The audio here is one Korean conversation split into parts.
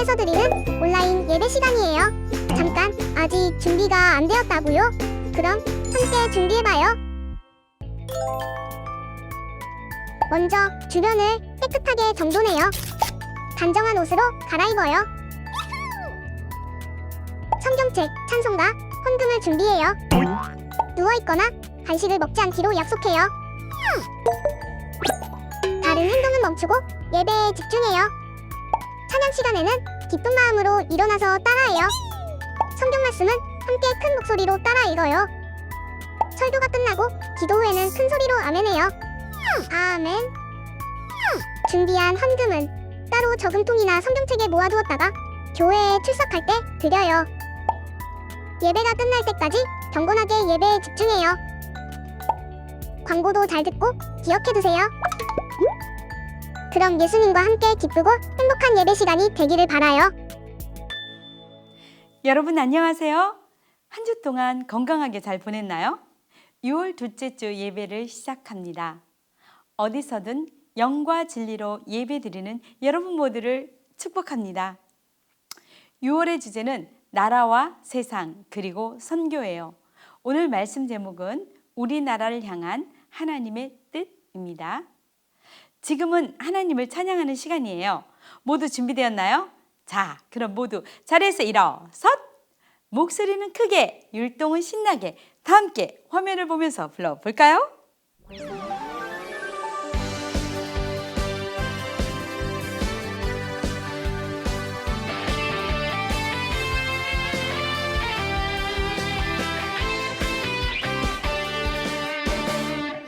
통해서 드리는 온라인 예배 시간이에요. 잠깐, 아직 준비가 안 되었다고요? 그럼 함께 준비해봐요. 먼저 주변을 깨끗하게 정돈해요. 단정한 옷으로 갈아입어요. 성경책, 찬송가, 헌금을 준비해요. 누워있거나 간식을 먹지 않기로 약속해요. 다른 행동은 멈추고 예배에 집중해요. 찬양 시간에는 기쁜 마음으로 일어나서 따라해요. 성경 말씀은 함께 큰 목소리로 따라 읽어요. 설교가 끝나고 기도 후에는 큰 소리로 아멘해요. 아멘. 준비한 헌금은 따로 저금통이나 성경책에 모아두었다가 교회에 출석할 때 드려요. 예배가 끝날 때까지 경건하게 예배에 집중해요. 광고도 잘 듣고 기억해두세요. 그럼 예수님과 함께 기쁘고 행복한 예배 시간이 되기를 바라요. 여러분 안녕하세요. 한 주 동안 건강하게 잘 보냈나요? 6월 둘째 주 예배를 시작합니다. 어디서든 영과 진리로 예배드리는 여러분 모두를 축복합니다. 6월의 주제는 나라와 세상 그리고 선교예요. 오늘 말씀 제목은 우리나라를 향한 하나님의 뜻입니다. 지금은 하나님을 찬양하는 시간이에요. 모두 준비되었나요? 자, 그럼 모두 자리에서 일어섰! 목소리는 크게, 율동은 신나게 다 함께 화면을 보면서 불러볼까요?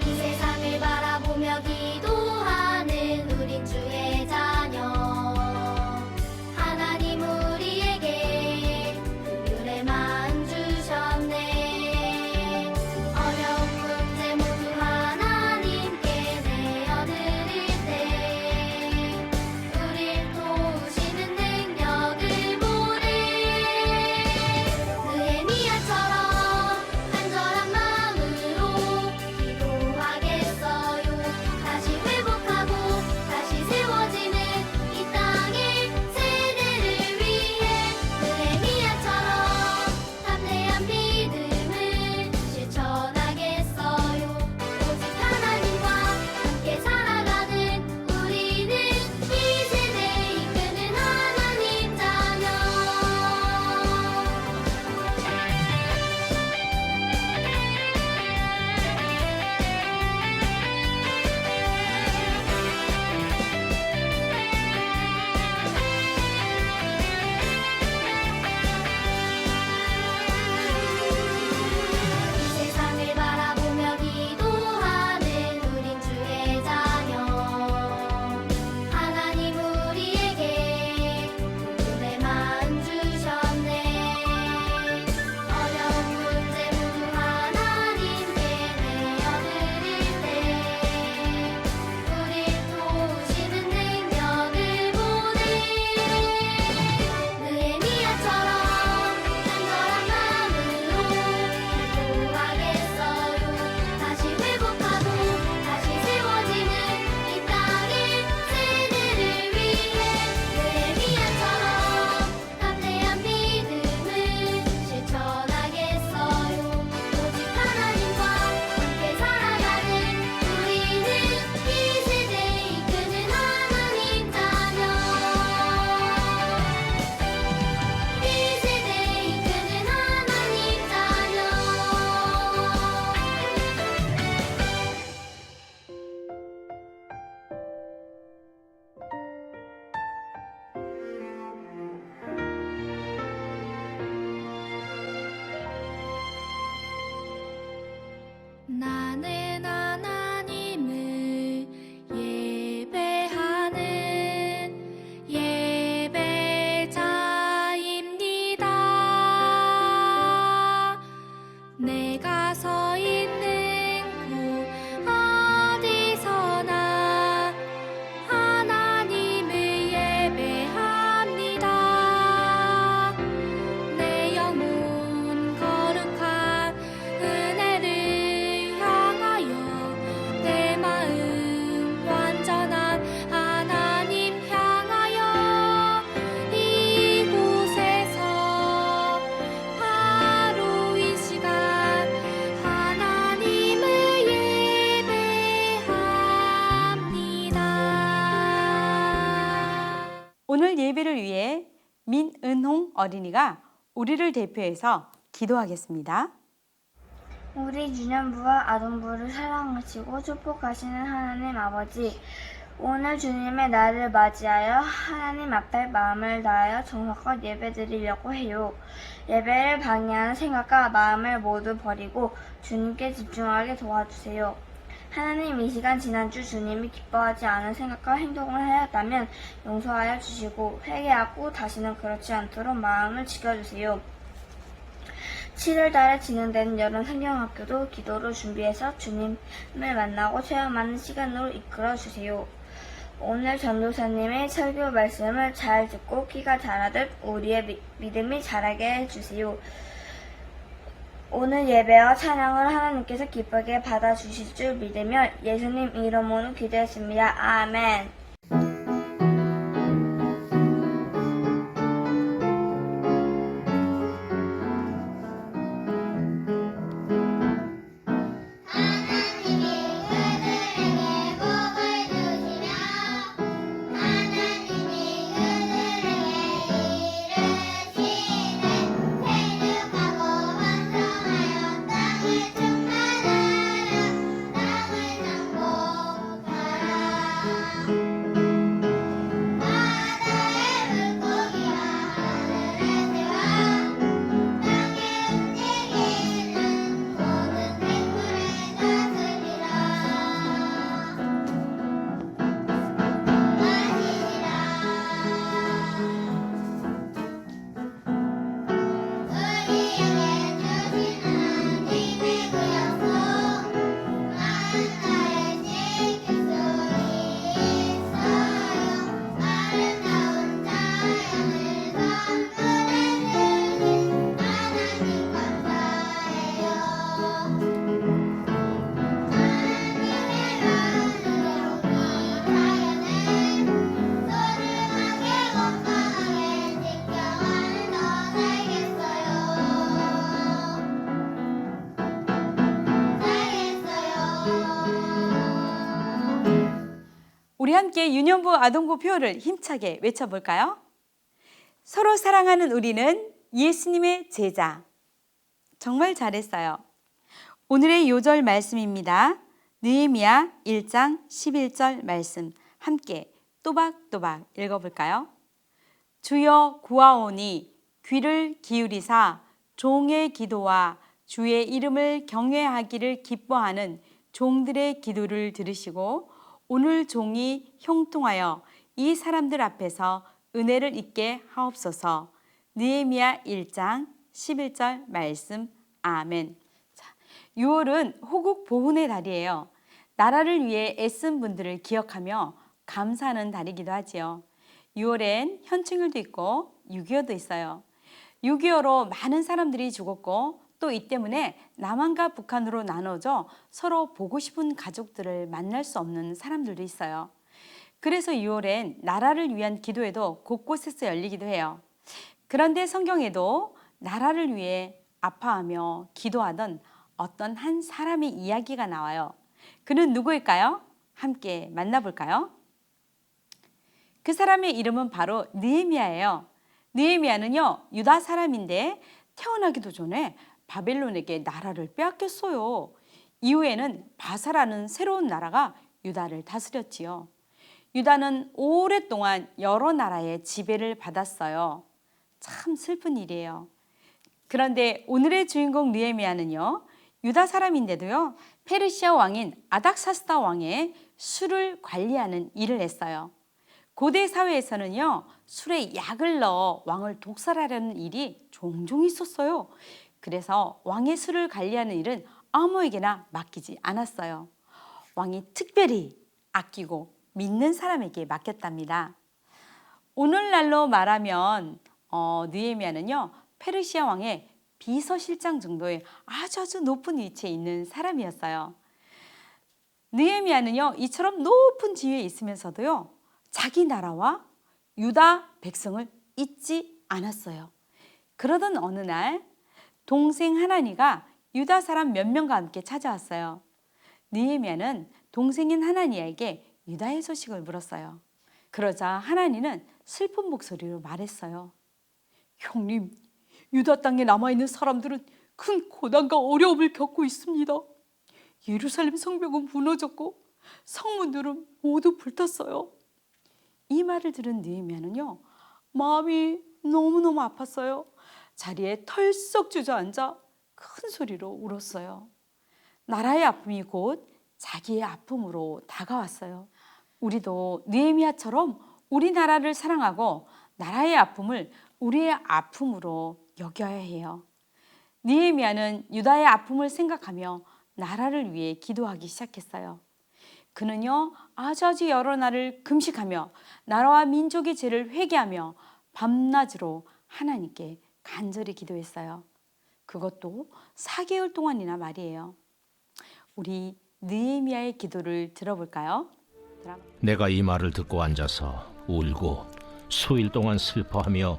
이 세상을 바라보며 기도하는 우린 주의 자녀. 하나님 우리에게 긍휼의 마음 주셨네. 어려운 문제 모두 김은홍 어린이가 우리를 대표해서 기도하겠습니다. 우리 주년부와 아동부를 사랑하시고 축복하시는 하나님 아버지, 오늘 주님의 날을 맞이하여 하나님 앞에 마음을 다하여 정성껏 예배드리려고 해요. 예배를 방해하는 생각과 마음을 모두 버리고 주님께 집중하게 도와주세요. 하나님, 이 시간 지난주 주님이 기뻐하지 않은 생각과 행동을 하였다면 용서하여 주시고 회개하고 다시는 그렇지 않도록 마음을 지켜주세요. 7월 달에 진행되는 여름 성경학교도 기도로 준비해서 주님을 만나고 체험하는 시간으로 이끌어 주세요. 오늘 전도사님의 설교 말씀을 잘 듣고 귀가 자라듯 우리의 믿음이 자라게 해주세요. 오늘 예배와 찬양을 하나님께서 기쁘게 받아주실 줄 믿으며 예수님 이름으로 기도했습니다. 아멘. 하나님이 그들에게 복을 주시며 하나님이 그들에게 이르시되 생육하고 번성하여 땅을 충만하라 땅을 정복하라 바다의 물고기와 하늘의 새와 땅에 움직이는 모든 생물을 다스리라 우리에게 주신 하나님의 구약속 많은 나를 지킬 수 있어요. 아름다운 자연을 선물해 주신 하나님 감사해요. 하나님의 마음으로 이 자연을 소중하게 건강하게 지켜가는 너 살겠어요. 우리 함께 유년부 아동부 표어를 힘차게 외쳐볼까요? 서로 사랑하는 우리는 예수님의 제자. 정말 잘했어요. 오늘의 요절 말씀입니다. 느헤미야 1장 11절 말씀 함께 또박또박 읽어볼까요? 주여 구하오니 귀를 기울이사 종의 기도와 주의 이름을 경외하기를 기뻐하는 종들의 기도를 들으시고 오늘 종이 형통하여 이 사람들 앞에서 은혜를 입게 하옵소서. 느헤미야 1장 11절 말씀. 아멘. 자, 6월은 호국 보훈의 달이에요. 나라를 위해 애쓴 분들을 기억하며 감사하는 달이기도 하지요. 6월엔 현충일도 있고 6.25도 있어요. 6.25로 많은 사람들이 죽었고 또 이 때문에 남한과 북한으로 나눠져 서로 보고 싶은 가족들을 만날 수 없는 사람들도 있어요. 그래서 6월엔 나라를 위한 기도회도 곳곳에서 열리기도 해요. 그런데 성경에도 나라를 위해 아파하며 기도하던 어떤 한 사람의 이야기가 나와요. 그는 누구일까요? 함께 만나볼까요? 그 사람의 이름은 바로 느헤미야예요. 느헤미야는요, 유다 사람인데 태어나기도 전에 바벨론에게 나라를 빼앗겼어요. 이후에는 바사라는 새로운 나라가 유다를 다스렸지요. 유다는 오랫동안 여러 나라의 지배를 받았어요. 참 슬픈 일이에요. 그런데 오늘의 주인공 느헤미야는요, 유다 사람인데도요, 페르시아 왕인 아닥사스다 왕의 술을 관리하는 일을 했어요. 고대 사회에서는요, 술에 약을 넣어 왕을 독살하려는 일이 종종 있었어요. 그래서 왕의 술을 관리하는 일은 아무에게나 맡기지 않았어요. 왕이 특별히 아끼고 믿는 사람에게 맡겼답니다. 오늘날로 말하면 느헤미야는요, 페르시아 왕의 비서실장 정도의 아주 높은 위치에 있는 사람이었어요. 느헤미야는요, 이처럼 높은 지위에 있으면서도요, 자기 나라와 유다 백성을 잊지 않았어요. 그러던 어느 날 동생 하나니가 유다 사람 몇 명과 함께 찾아왔어요. 느헤미야는 동생인 하나니에게 유다의 소식을 물었어요. 그러자 하나니는 슬픈 목소리로 말했어요. 형님, 유다 땅에 남아있는 사람들은 큰 고난과 어려움을 겪고 있습니다. 예루살렘 성벽은 무너졌고 성문들은 모두 불탔어요. 이 말을 들은 느헤미야는요, 마음이 너무너무 아팠어요. 자리에 털썩 주저앉아 큰 소리로 울었어요. 나라의 아픔이 곧 자기의 아픔으로 다가왔어요. 우리도 느헤미야처럼 우리나라를 사랑하고 나라의 아픔을 우리의 아픔으로 여겨야 해요. 느헤미야는 유다의 아픔을 생각하며 나라를 위해 기도하기 시작했어요. 그는요, 아주 여러 날을 금식하며 나라와 민족의 죄를 회개하며 밤낮으로 하나님께 간절히 기도했어요. 그것도 4개월 동안이나 말이에요. 우리 느헤미야의 기도를 들어볼까요? 내가 이 말을 듣고 앉아서 울고 수일 동안 슬퍼하며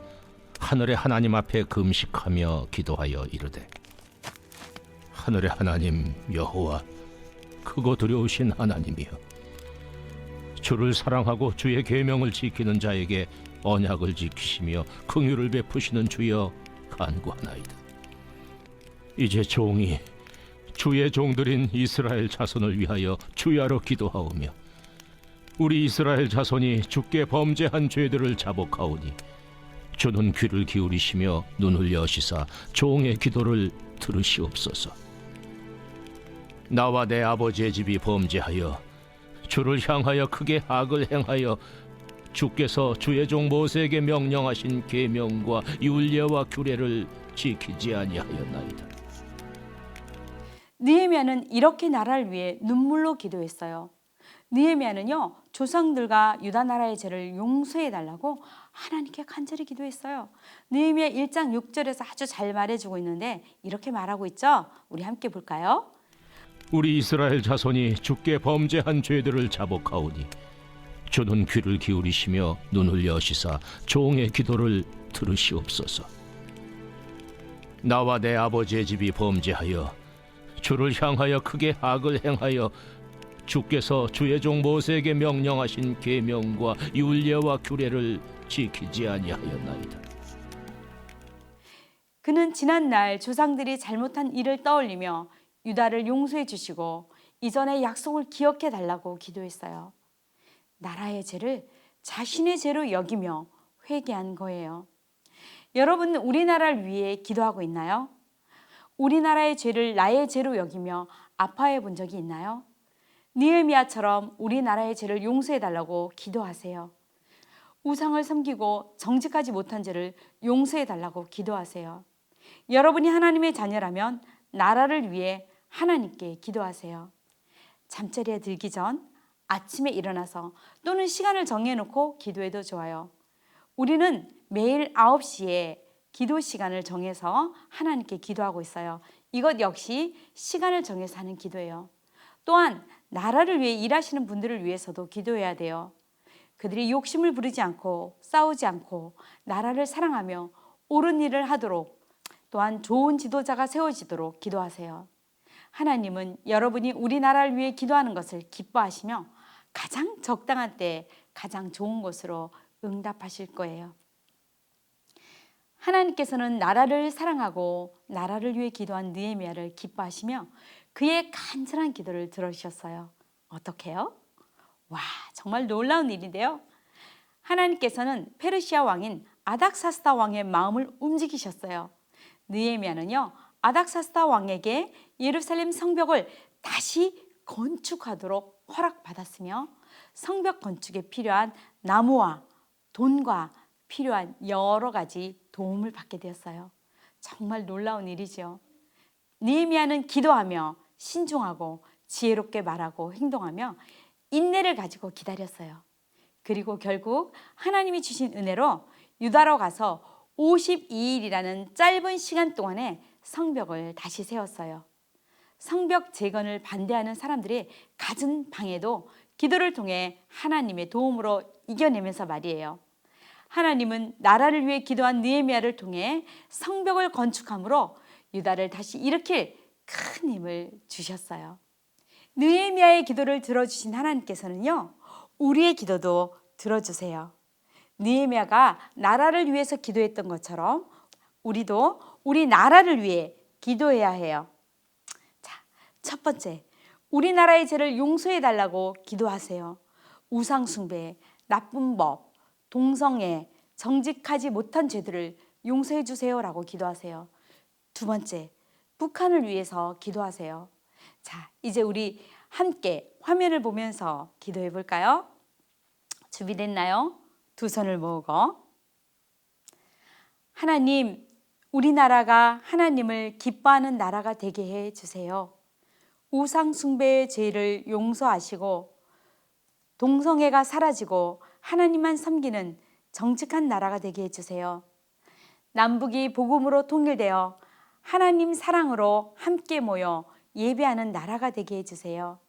하늘의 하나님 앞에 금식하며 기도하여 이르되, 하늘의 하나님 여호와, 크고 두려우신 하나님이여, 주를 사랑하고 주의 계명을 지키는 자에게 언약을 지키시며 긍휼을 베푸시는 주여 간구하나이다. 이제 종이 주의 종들인 이스라엘 자손을 위하여 주야로 기도하오며 우리 이스라엘 자손이 주께 범죄한 죄들을 자복하오니 주는 귀를 기울이시며 눈을 여시사 종의 기도를 들으시옵소서. 나와 내 아버지의 집이 범죄하여 주를 향하여 크게 악을 행하여 주께서 주의 종 모세에게 명령하신 계명과 율례와 규례를 지키지 아니하였나이다. 느헤미야는 이렇게 나라를 위해 눈물로 기도했어요. 느헤미야는요, 조상들과 유다 나라의 죄를 용서해 달라고 하나님께 간절히 기도했어요. 느헤미야 1장 6절에서 아주 잘 말해주고 있는데 이렇게 말하고 있죠. 우리 함께 볼까요? 우리 이스라엘 자손이 주께 범죄한 죄들을 자복하오니 주는 귀를 기울이시며 눈을 여시사 종의 기도를 들으시옵소서. 나와 내 아버지의 집이 범죄하여 주를 향하여 크게 악을 행하여 주께서 주의 종 모세에게 명령하신 계명과 율례와 규례를 지키지 아니하였나이다. 그는 지난날 조상들이 잘못한 일을 떠올리며 유다를 용서해 주시고 이전의 약속을 기억해 달라고 기도했어요. 나라의 죄를 자신의 죄로 여기며 회개한 거예요. 여러분은 우리나라를 위해 기도하고 있나요? 우리나라의 죄를 나의 죄로 여기며 아파해 본 적이 있나요? 느헤미야처럼 우리나라의 죄를 용서해 달라고 기도하세요. 우상을 섬기고 정직하지 못한 죄를 용서해 달라고 기도하세요. 여러분이 하나님의 자녀라면 나라를 위해 하나님께 기도하세요. 잠자리에 들기 전 아침에 일어나서 또는 시간을 정해놓고 기도해도 좋아요. 우리는 매일 9시에 기도 시간을 정해서 하나님께 기도하고 있어요. 이것 역시 시간을 정해서 하는 기도예요. 또한 나라를 위해 일하시는 분들을 위해서도 기도해야 돼요. 그들이 욕심을 부리지 않고 싸우지 않고 나라를 사랑하며 옳은 일을 하도록, 또한 좋은 지도자가 세워지도록 기도하세요. 하나님은 여러분이 우리나라를 위해 기도하는 것을 기뻐하시며 가장 적당한 때에 가장 좋은 것으로 응답하실 거예요. 하나님께서는 나라를 사랑하고 나라를 위해 기도한 느헤미야를 기뻐하시며 그의 간절한 기도를 들어주셨어요. 어떻게요? 와, 정말 놀라운 일인데요. 하나님께서는 페르시아 왕인 아닥사스다 왕의 마음을 움직이셨어요. 느헤미야는요, 아닥사스다 왕에게 예루살렘 성벽을 다시 건축하도록 허락받았으며 성벽 건축에 필요한 나무와 돈과 필요한 여러 가지 도움을 받게 되었어요. 정말 놀라운 일이죠. 느헤미야는 기도하며 신중하고 지혜롭게 말하고 행동하며 인내를 가지고 기다렸어요. 그리고 결국 하나님이 주신 은혜로 유다로 가서 52일이라는 짧은 시간 동안에 성벽을 다시 세웠어요. 성벽 재건을 반대하는 사람들이 갖은 방해도 기도를 통해 하나님의 도움으로 이겨내면서 말이에요. 하나님은 나라를 위해 기도한 느헤미야를 통해 성벽을 건축함으로 유다를 다시 일으킬 큰 힘을 주셨어요. 느헤미야의 기도를 들어주신 하나님께서는요, 우리의 기도도 들어주세요. 느헤미야가 나라를 위해서 기도했던 것처럼 우리도 우리 나라를 위해 기도해야 해요. 자, 첫 번째, 우리나라의 죄를 용서해 달라고 기도하세요. 우상숭배, 나쁜 법, 동성애, 정직하지 못한 죄들을 용서해 주세요라고 기도하세요. 두 번째, 북한을 위해서 기도하세요. 자, 이제 우리 함께 화면을 보면서 기도해 볼까요? 준비됐나요? 두 손을 모으고. 하나님, 우리나라가 하나님을 기뻐하는 나라가 되게 해 주세요. 우상 숭배의 죄를 용서하시고 동성애가 사라지고 하나님만 섬기는 정직한 나라가 되게 해 주세요. 남북이 복음으로 통일되어 하나님 사랑으로 함께 모여 예배하는 나라가 되게 해 주세요.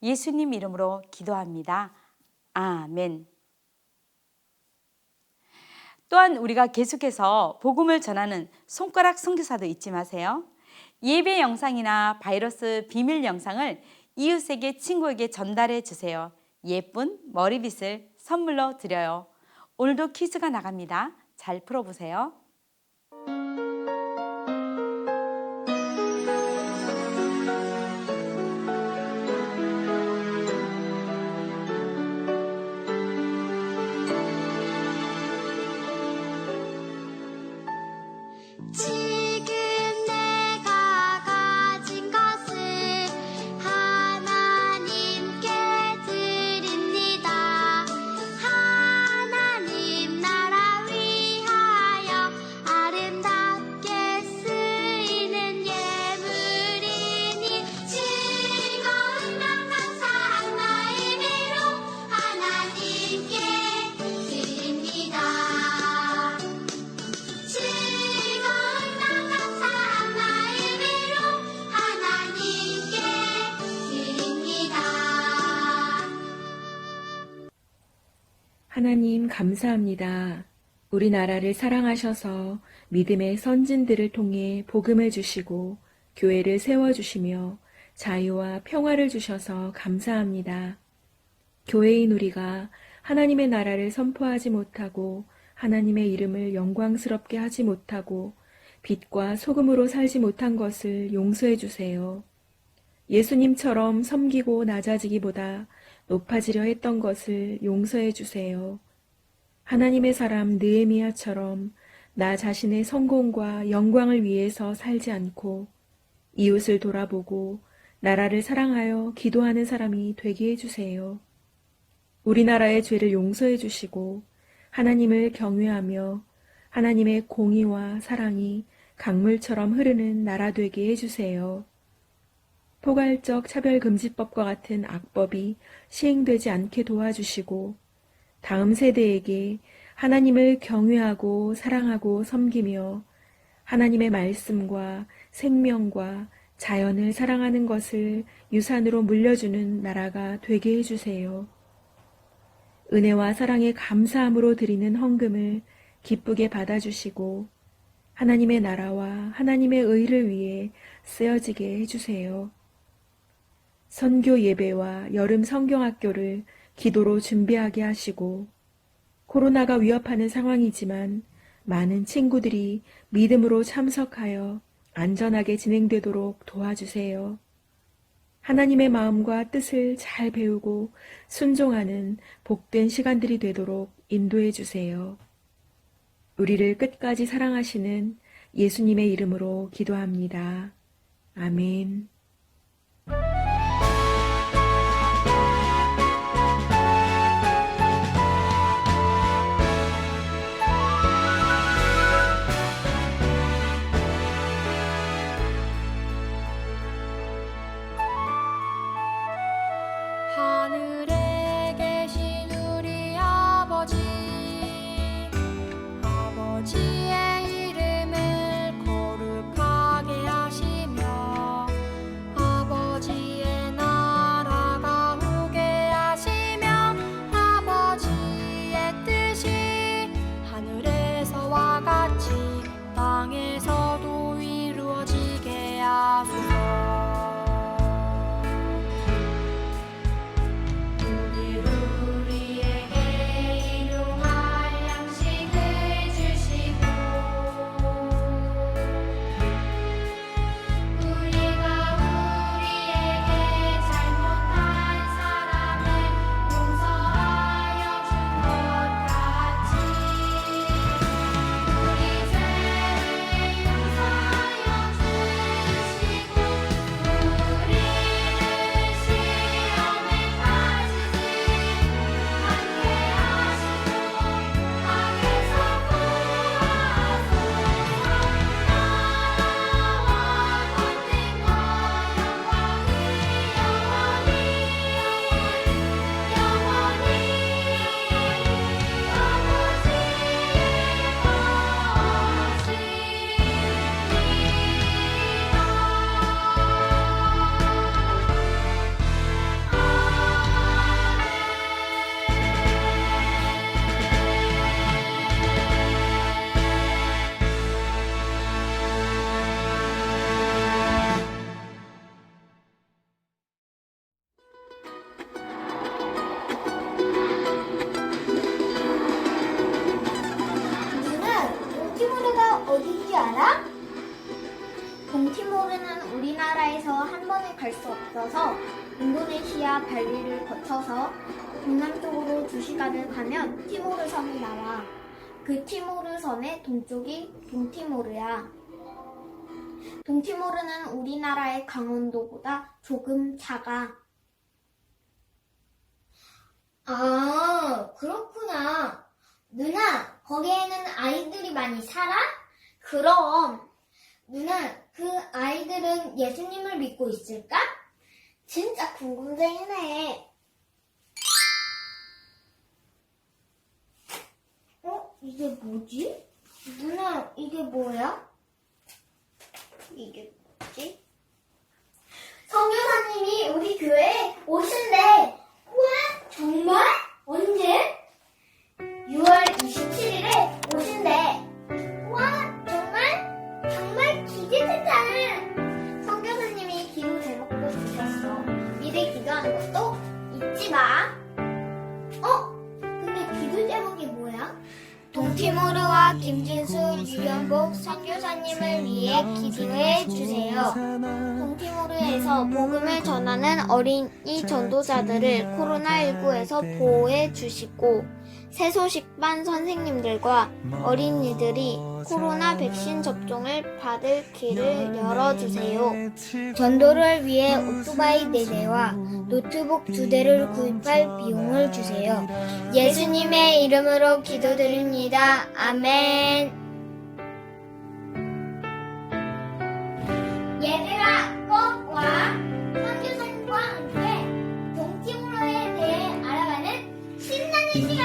예수님 이름으로 기도합니다. 아멘. 또한 우리가 계속해서 복음을 전하는 손가락 선교사도 잊지 마세요. 예배 영상이나 바이러스 비밀 영상을 이웃에게 친구에게 전달해 주세요. 예쁜 머리빗을 선물로 드려요. 오늘도 퀴즈가 나갑니다. 잘 풀어보세요. 지금 내가 가진 것을 하나님께 드립니다. 하나님 나라 위하여 아름답게 쓰이는 예물이니 즐거운 맘 감사한 마음으로 하나님께 드립니다. 즐거운 맘 감사한 마음으로 하나님께 드립니다. 하나님 감사합니다. 우리나라를 사랑하셔서 믿음의 선진들을 통해 복음을 주시고 교회를 세워주시며 자유와 평화를 주셔서 감사합니다. 교회인 우리가 하나님의 나라를 선포하지 못하고 하나님의 이름을 영광스럽게 하지 못하고 빛과 소금으로 살지 못한 것을 용서해 주세요. 예수님처럼 섬기고 낮아지기보다 높아지려 했던 것을 용서해 주세요. 하나님의 사람 느헤미야처럼 나 자신의 성공과 영광을 위해서 살지 않고 이웃을 돌아보고 나라를 사랑하여 기도하는 사람이 되게 해주세요. 우리나라의 죄를 용서해 주시고 하나님을 경외하며 하나님의 공의와 사랑이 강물처럼 흐르는 나라 되게 해주세요. 포괄적 차별금지법과 같은 악법이 시행되지 않게 도와주시고 다음 세대에게 하나님을 경외하고 사랑하고 섬기며 하나님의 말씀과 생명과 자연을 사랑하는 것을 유산으로 물려주는 나라가 되게 해주세요. 은혜와 사랑에 감사함으로 드리는 헌금을 기쁘게 받아주시고 하나님의 나라와 하나님의 의를 위해 쓰여지게 해주세요. 선교 예배와 여름 성경학교를 기도로 준비하게 하시고 코로나가 위협하는 상황이지만 많은 친구들이 믿음으로 참석하여 안전하게 진행되도록 도와주세요. 하나님의 마음과 뜻을 잘 배우고 순종하는 복된 시간들이 되도록 인도해 주세요. 우리를 끝까지 사랑하시는 예수님의 이름으로 기도합니다. 아멘. 하늘에 계신 우리 아버지, 아버지의 이름을 거룩하게 하시며 아버지의 동티모르는 우리나라에서 한 번에 갈 수 없어서 인도네시아 발리를 거쳐서 동남쪽으로 2시간을 가면 티모르 섬이 나와. 그 티모르 섬의 동쪽이 동티모르야. 동티모르는 우리나라의 강원도보다 조금 작아. 아, 그렇구나. 누나, 거기에는 아이들이 많이 살아? 그럼 누나, 그 아이들은 예수님을 믿고 있을까? 진짜 궁금쟁이네. 이게 뭐지? 누나, 이게 뭐야? 이게 뭐지? 성교사님이 우리 교회에 오신대. 우와, 정말? 언제? 6월 27일에 오신대. 우와, 정말? 정말 기대된다. 성교사님이 기도 제목도 주셨어. 미리 기도하는 것도 잊지 마. 근데 기도 제목이 뭐야? 동티모르와 김진수, 유연복 선교사님을 위해 기도해 주세요. 동티모르에서 복음을 전하는 어린이 전도자들을 코로나19에서 보호해 주시고 새소식반 선생님들과 어린이들이 코로나 백신 접종을 받을 길을 열어주세요. 전도를 위해 오토바이 4대와 노트북 2대를 구입할 비용을 주세요. 예수님의 이름으로 기도드립니다. 아멘. 얘들아, 꼭 와. 선교사님과 함께 동티모르에 대해 알아가는 신나는 시간